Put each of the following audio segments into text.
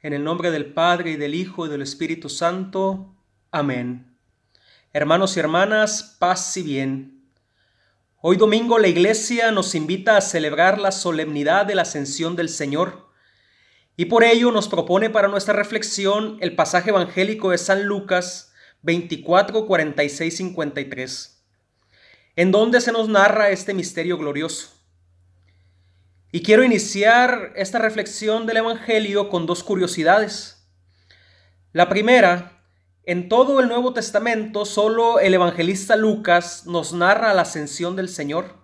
En el nombre del Padre, y del Hijo, y del Espíritu Santo. Amén. Hermanos y hermanas, paz y bien. Hoy domingo la Iglesia nos invita a celebrar la solemnidad de la Ascensión del Señor, y por ello nos propone para nuestra reflexión el pasaje evangélico de San Lucas 24, 46, 53, en donde se nos narra este misterio glorioso. Y quiero iniciar esta reflexión del Evangelio con dos curiosidades. La primera, en todo el Nuevo Testamento, solo el evangelista Lucas nos narra la ascensión del Señor.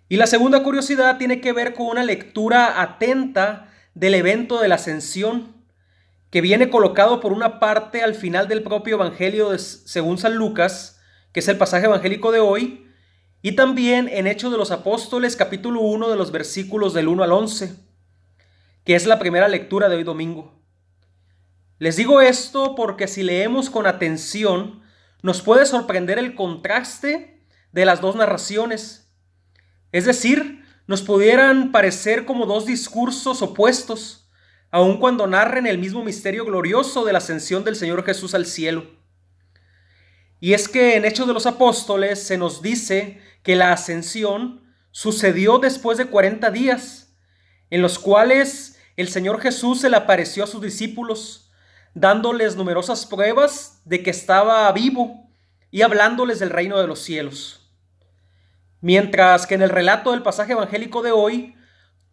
Y la segunda curiosidad tiene que ver con una lectura atenta del evento de la ascensión, que viene colocado por una parte al final del propio Evangelio según San Lucas, que es el pasaje evangélico de hoy, y también en Hechos de los Apóstoles, capítulo 1, de los versículos del 1 al 11, que es la primera lectura de hoy domingo. Les digo esto porque si leemos con atención, nos puede sorprender el contraste de las dos narraciones. Es decir, nos pudieran parecer como dos discursos opuestos, aun cuando narren el mismo misterio glorioso de la ascensión del Señor Jesús al cielo. Y es que en Hechos de los Apóstoles se nos dice que la ascensión sucedió después de 40 días, en los cuales el Señor Jesús se le apareció a sus discípulos, dándoles numerosas pruebas de que estaba vivo y hablándoles del reino de los cielos. Mientras que en el relato del pasaje evangélico de hoy,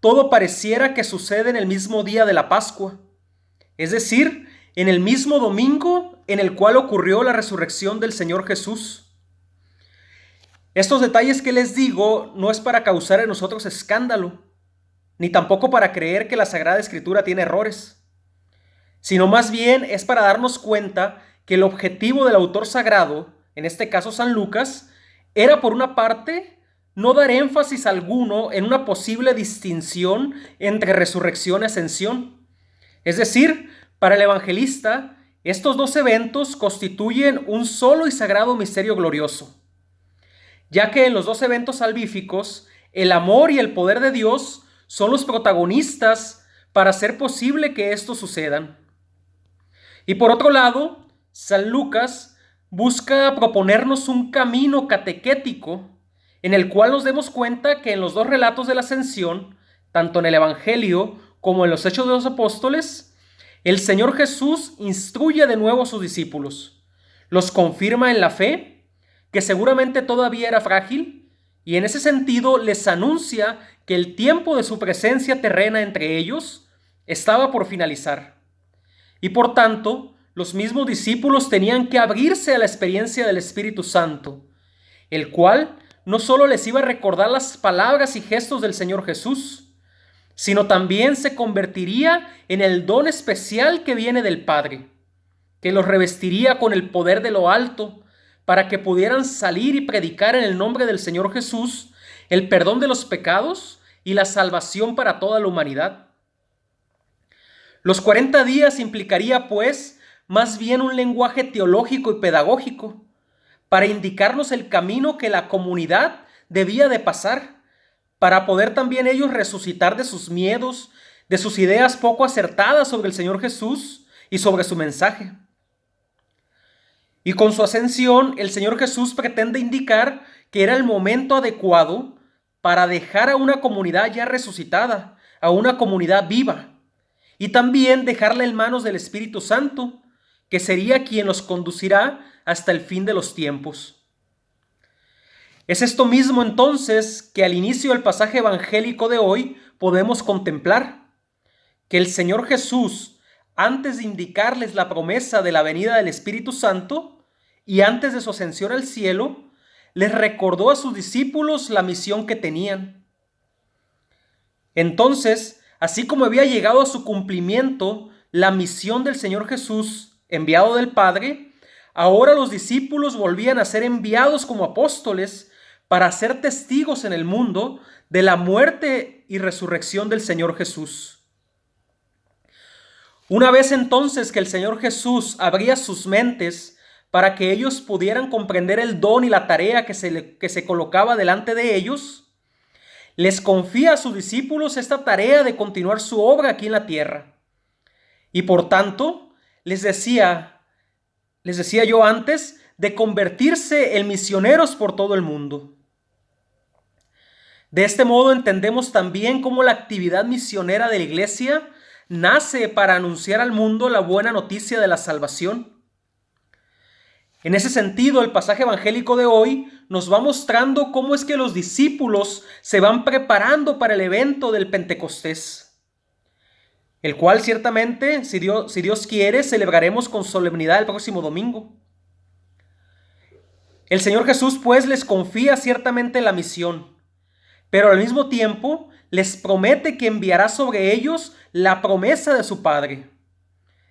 todo pareciera que sucede en el mismo día de la Pascua, es decir, en el mismo domingo en el cual ocurrió la resurrección del Señor Jesús. Estos detalles que les digo no es para causar en nosotros escándalo, ni tampoco para creer que la Sagrada Escritura tiene errores, sino más bien es para darnos cuenta que el objetivo del autor sagrado, en este caso San Lucas, era por una parte no dar énfasis alguno en una posible distinción entre resurrección y ascensión. Es decir, para el evangelista, estos dos eventos constituyen un solo y sagrado misterio glorioso, ya que en los dos eventos salvíficos, el amor y el poder de Dios son los protagonistas para hacer posible que estos sucedan. Y por otro lado, San Lucas busca proponernos un camino catequético en el cual nos demos cuenta que en los dos relatos de la ascensión, tanto en el Evangelio como en los Hechos de los Apóstoles, el Señor Jesús instruye de nuevo a sus discípulos, los confirma en la fe, que seguramente todavía era frágil, y en ese sentido les anuncia que el tiempo de su presencia terrena entre ellos estaba por finalizar. Y por tanto, los mismos discípulos tenían que abrirse a la experiencia del Espíritu Santo, el cual no solo les iba a recordar las palabras y gestos del Señor Jesús, sino también se convertiría en el don especial que viene del Padre, que los revestiría con el poder de lo alto, para que pudieran salir y predicar en el nombre del Señor Jesús el perdón de los pecados y la salvación para toda la humanidad. Los 40 días implicaría, pues, más bien un lenguaje teológico y pedagógico, para indicarnos el camino que la comunidad debía de pasar, para poder también ellos resucitar de sus miedos, de sus ideas poco acertadas sobre el Señor Jesús y sobre su mensaje. Y con su ascensión, el Señor Jesús pretende indicar que era el momento adecuado para dejar a una comunidad ya resucitada, a una comunidad viva, y también dejarla en manos del Espíritu Santo, que sería quien los conducirá hasta el fin de los tiempos. Es esto mismo entonces que al inicio del pasaje evangélico de hoy podemos contemplar, que el Señor Jesús, antes de indicarles la promesa de la venida del Espíritu Santo y antes de su ascensión al cielo, les recordó a sus discípulos la misión que tenían. Entonces, así como había llegado a su cumplimiento la misión del Señor Jesús, enviado del Padre, ahora los discípulos volvían a ser enviados como apóstoles para ser testigos en el mundo de la muerte y resurrección del Señor Jesús. Una vez entonces que el Señor Jesús abría sus mentes para que ellos pudieran comprender el don y la tarea que se colocaba delante de ellos, les confía a sus discípulos esta tarea de continuar su obra aquí en la tierra. Y por tanto, les decía yo antes, de convertirse en misioneros por todo el mundo. De este modo entendemos también cómo la actividad misionera de la Iglesia nace para anunciar al mundo la buena noticia de la salvación. En ese sentido, el pasaje evangélico de hoy nos va mostrando cómo es que los discípulos se van preparando para el evento del Pentecostés, el cual ciertamente, si Dios quiere, celebraremos con solemnidad el próximo domingo. El Señor Jesús, pues, les confía ciertamente la misión, pero al mismo tiempo les promete que enviará sobre ellos la promesa de su Padre,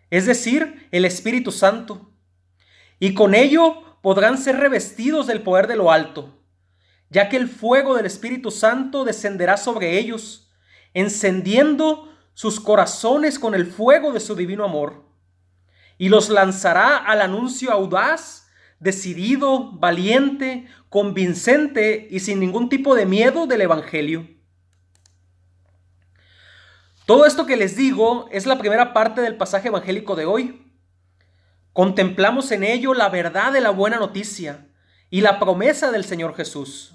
es decir, el Espíritu Santo. Y con ello podrán ser revestidos del poder de lo alto, ya que el fuego del Espíritu Santo descenderá sobre ellos, encendiendo sus corazones con el fuego de su divino amor, y los lanzará al anuncio audaz, decidido, valiente, convincente y sin ningún tipo de miedo del Evangelio. Todo esto que les digo es la primera parte del pasaje evangélico de hoy. Contemplamos en ello la verdad de la buena noticia y la promesa del Señor Jesús.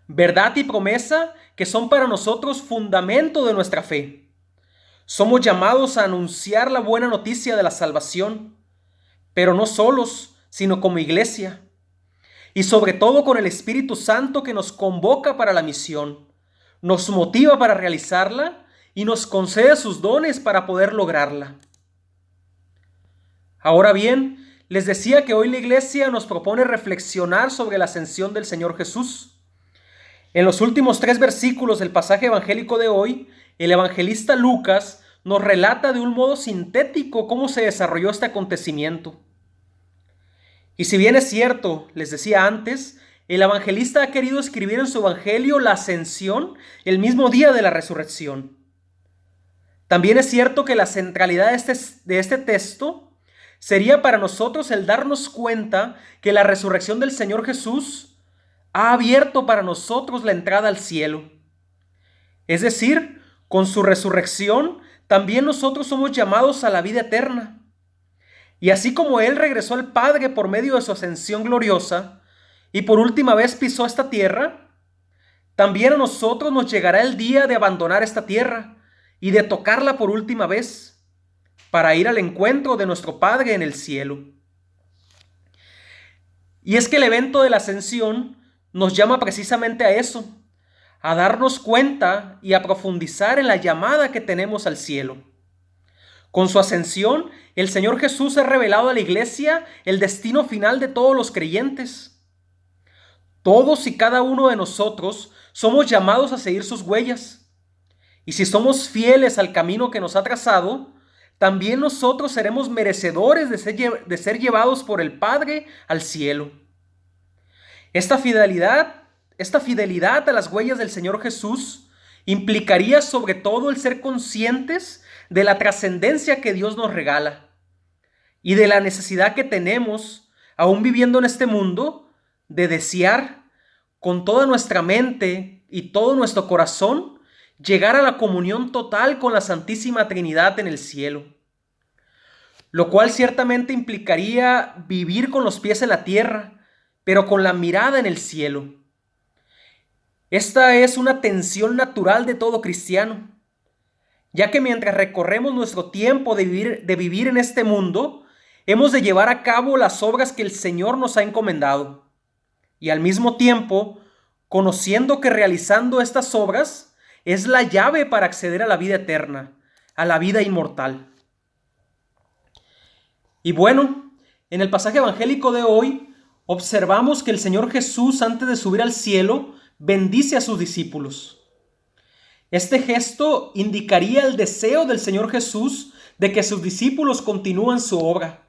Verdad y promesa que son para nosotros fundamento de nuestra fe. Somos llamados a anunciar la buena noticia de la salvación, pero no solos, sino como iglesia. Y sobre todo con el Espíritu Santo que nos convoca para la misión, nos motiva para realizarla y nos concede sus dones para poder lograrla. Ahora bien, les decía que hoy la Iglesia nos propone reflexionar sobre la ascensión del Señor Jesús. En los últimos 3 versículos del pasaje evangélico de hoy, el evangelista Lucas nos relata de un modo sintético cómo se desarrolló este acontecimiento. Y si bien es cierto, les decía antes, el evangelista ha querido escribir en su evangelio la ascensión el mismo día de la resurrección. También es cierto que la centralidad de este texto sería para nosotros el darnos cuenta que la resurrección del Señor Jesús ha abierto para nosotros la entrada al cielo. Es decir, con su resurrección también nosotros somos llamados a la vida eterna. Y así como Él regresó al Padre por medio de su ascensión gloriosa y por última vez pisó esta tierra, también a nosotros nos llegará el día de abandonar esta tierra y de tocarla por última vez, para ir al encuentro de nuestro Padre en el cielo. Y es que el evento de la ascensión nos llama precisamente a eso, a darnos cuenta y a profundizar en la llamada que tenemos al cielo. Con su ascensión, el Señor Jesús ha revelado a la Iglesia el destino final de todos los creyentes. Todos y cada uno de nosotros somos llamados a seguir sus huellas. Y si somos fieles al camino que nos ha trazado, también nosotros seremos merecedores de ser llevados por el Padre al cielo. Esta fidelidad a las huellas del Señor Jesús implicaría sobre todo el ser conscientes de la trascendencia que Dios nos regala y de la necesidad que tenemos, aún viviendo en este mundo, de desear con toda nuestra mente y todo nuestro corazón llegar a la comunión total con la Santísima Trinidad en el cielo, lo cual ciertamente implicaría vivir con los pies en la tierra, pero con la mirada en el cielo. Esta es una tensión natural de todo cristiano, ya que mientras recorremos nuestro tiempo de vivir en este mundo, hemos de llevar a cabo las obras que el Señor nos ha encomendado, y al mismo tiempo, conociendo que realizando estas obras es la llave para acceder a la vida eterna, a la vida inmortal. Y bueno, en el pasaje evangélico de hoy observamos que el Señor Jesús, antes de subir al cielo, bendice a sus discípulos. Este gesto indicaría el deseo del Señor Jesús de que sus discípulos continúen su obra.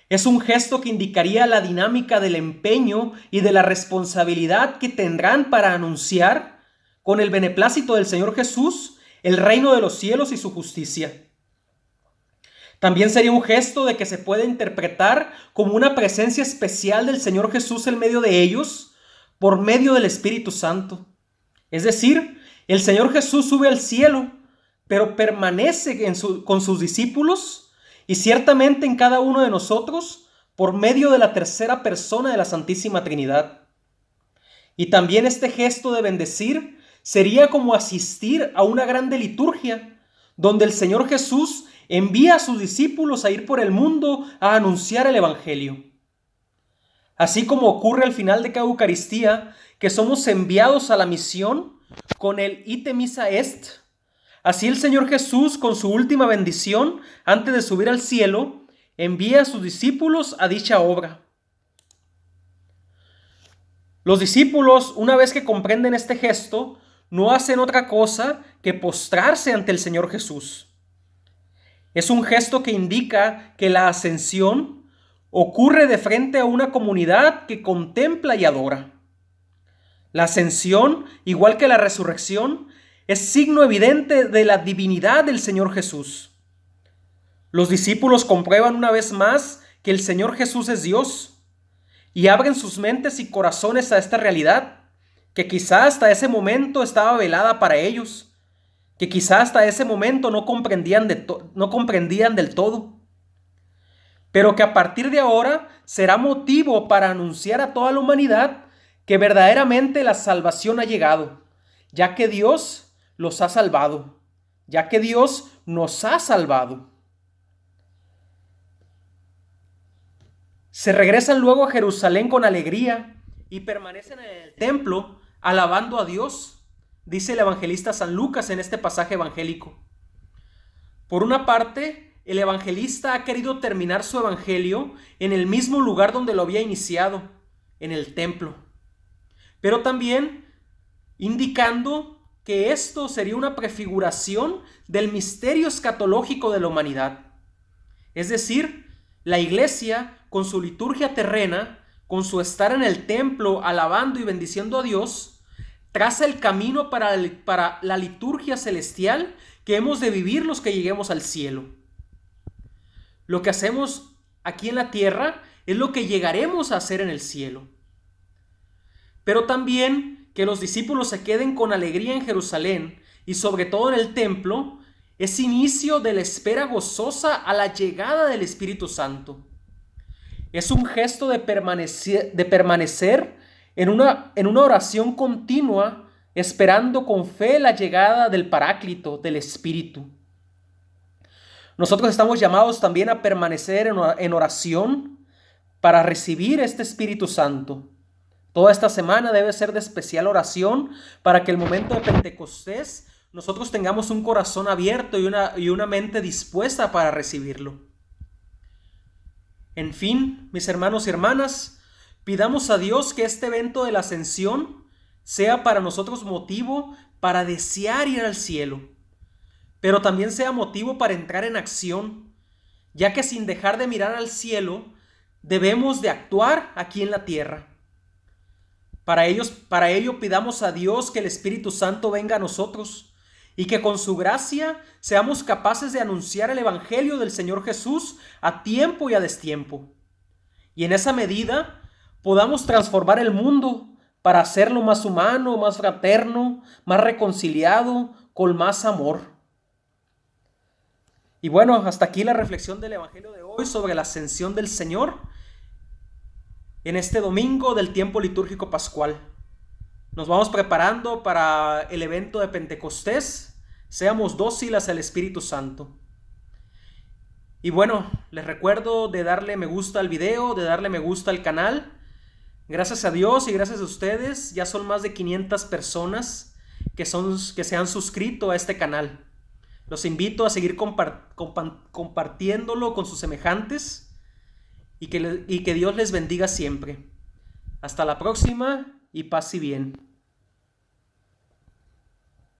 Es un gesto que indicaría la dinámica del empeño y de la responsabilidad que tendrán para anunciar, con el beneplácito del Señor Jesús, el reino de los cielos y su justicia. También sería un gesto de que se puede interpretar como una presencia especial del Señor Jesús en medio de ellos, por medio del Espíritu Santo. Es decir, el Señor Jesús sube al cielo, pero permanece con sus discípulos y ciertamente en cada uno de nosotros por medio de la tercera persona de la Santísima Trinidad. Y también este gesto de bendecir sería como asistir a una grande liturgia, donde el Señor Jesús envía a sus discípulos a ir por el mundo a anunciar el Evangelio. Así como ocurre al final de cada Eucaristía, que somos enviados a la misión con el ite missa est, así el Señor Jesús, con su última bendición, antes de subir al cielo, envía a sus discípulos a dicha obra. Los discípulos, una vez que comprenden este gesto, no hacen otra cosa que postrarse ante el Señor Jesús. Es un gesto que indica que la ascensión ocurre de frente a una comunidad que contempla y adora. La ascensión, igual que la resurrección, es signo evidente de la divinidad del Señor Jesús. Los discípulos comprueban una vez más que el Señor Jesús es Dios y abren sus mentes y corazones a esta realidad, que quizá hasta ese momento estaba velada para ellos, que quizá hasta ese momento no comprendían del todo, pero que a partir de ahora será motivo para anunciar a toda la humanidad que verdaderamente la salvación ha llegado, ya que Dios los ha salvado, ya que Dios nos ha salvado. Se regresan luego a Jerusalén con alegría y permanecen en el templo alabando a Dios, dice el evangelista San Lucas en este pasaje evangélico. Por una parte, el evangelista ha querido terminar su evangelio en el mismo lugar donde lo había iniciado, en el templo, pero también indicando que esto sería una prefiguración del misterio escatológico de la humanidad. Es decir, la iglesia, con su liturgia terrena, con su estar en el templo alabando y bendiciendo a Dios, traza el camino para la liturgia celestial que hemos de vivir los que lleguemos al cielo. Lo que hacemos aquí en la tierra es lo que llegaremos a hacer en el cielo. Pero también que los discípulos se queden con alegría en Jerusalén y sobre todo en el templo es inicio de la espera gozosa a la llegada del Espíritu Santo. Es un gesto de permanecer en una oración continua, esperando con fe la llegada del Paráclito, del Espíritu. Nosotros estamos llamados también a permanecer en oración para recibir este Espíritu Santo. Toda esta semana debe ser de especial oración para que el momento de Pentecostés nosotros tengamos un corazón abierto y una mente dispuesta para recibirlo. En fin, mis hermanos y hermanas, pidamos a Dios que este evento de la ascensión sea para nosotros motivo para desear ir al cielo, pero también sea motivo para entrar en acción, ya que sin dejar de mirar al cielo, debemos de actuar aquí en la tierra. Para ello pidamos a Dios que el Espíritu Santo venga a nosotros y que con su gracia seamos capaces de anunciar el Evangelio del Señor Jesús a tiempo y a destiempo. Y en esa medida podamos transformar el mundo para hacerlo más humano, más fraterno, más reconciliado, con más amor. Y bueno, hasta aquí la reflexión del Evangelio de hoy sobre la ascensión del Señor en este domingo del tiempo litúrgico pascual. Nos vamos preparando para el evento de Pentecostés. Seamos dóciles al Espíritu Santo. Y bueno, les recuerdo de darle me gusta al video, de darle me gusta al canal. Gracias a Dios y gracias a ustedes, ya son más de 500 personas que se han suscrito a este canal. Los invito a seguir compartiéndolo con sus semejantes y que Dios les bendiga siempre. Hasta la próxima y paz y bien.